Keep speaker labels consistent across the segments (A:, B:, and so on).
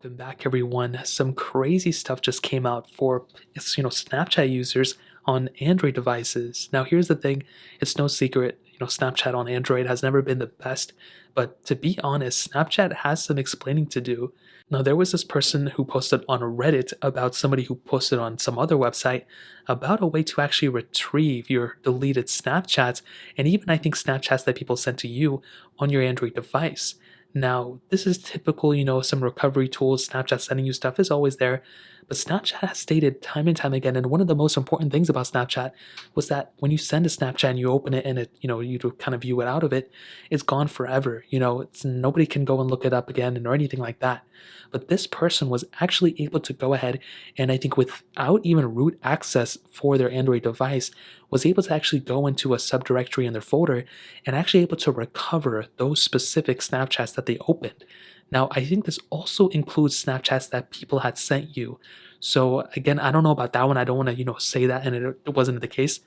A: Welcome back, everyone. Some crazy stuff just came out for Snapchat users on Android devices. Now, here's the thing: it's no secret, Snapchat on Android has never been the best. But to be honest, Snapchat has some explaining to do. Now, there was this person who posted on Reddit about somebody who posted on some other website about a way to actually retrieve your deleted Snapchats and even I think Snapchats that people sent to you on your Android device. Now, this is typical, some recovery tools, Snapchat sending you stuff is always there. But Snapchat has stated time and time again, and one of the most important things about Snapchat was that when you send a Snapchat and you open it and you do kind of view it out of it, it's gone forever. It's nobody can go and look it up again or anything like that. But this person was actually able to go ahead and I think without even root access for their Android device, was able to actually go into a subdirectory in their folder and actually able to recover those specific Snapchats that they opened. Now, I think this also includes Snapchats that people had sent you. So again, I don't know about that one. I don't want to, say that and it wasn't the case.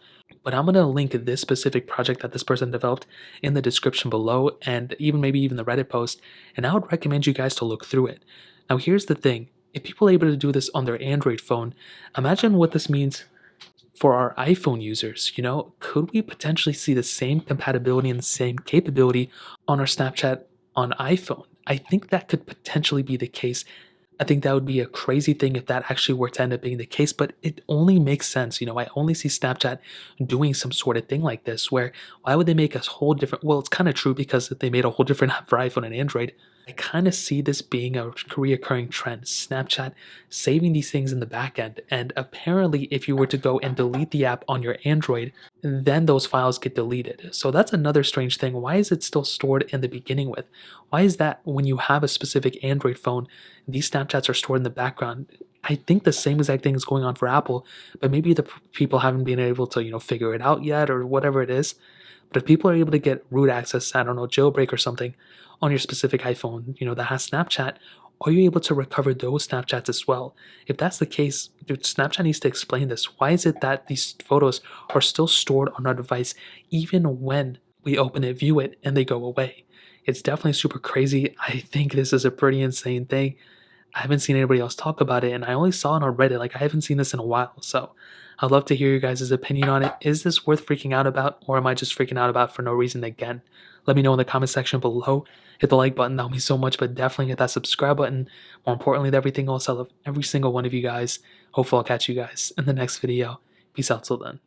A: But I'm going to link this specific project that this person developed in the description below and maybe even the Reddit post. And I would recommend you guys to look through it. Now, here's the thing. If people are able to do this on their Android phone, imagine what this means for our iPhone users. Could we potentially see the same compatibility and the same capability on our Snapchat on iPhone? I think that could potentially be the case. I think that would be a crazy thing if that actually were to end up being the case, but it only makes sense. I only see Snapchat doing some sort of thing like this where why would they make a whole different, well, it's kind of true because they made a whole different app for iPhone and Android. I kind of see this being a reoccurring trend, Snapchat saving these things in the back end. And apparently, if you were to go and delete the app on your Android, then those files get deleted. So that's another strange thing. Why is it still stored in the beginning with? Why is that when you have a specific Android phone, these Snapchats are stored in the background? I think the same exact thing is going on for Apple, but maybe the people haven't been able to, figure it out yet or whatever it is. But if people are able to get root access, I don't know, jailbreak or something on your specific iPhone, that has Snapchat, are you able to recover those Snapchats as well? If that's the case, dude, Snapchat needs to explain this. Why is it that these photos are still stored on our device even when we open it, view it, and they go away? It's definitely super crazy. I think this is a pretty insane thing. I haven't seen anybody else talk about it, and I only saw it on Reddit. Like, I haven't seen this in a while, so I'd love to hear your guys' opinion on it. Is this worth freaking out about, or am I just freaking out about for no reason again? Let me know in the comment section below. Hit the like button, that would mean so much, but definitely hit that subscribe button. More importantly than everything else, I love every single one of you guys. Hopefully I'll catch you guys in the next video. Peace out till then.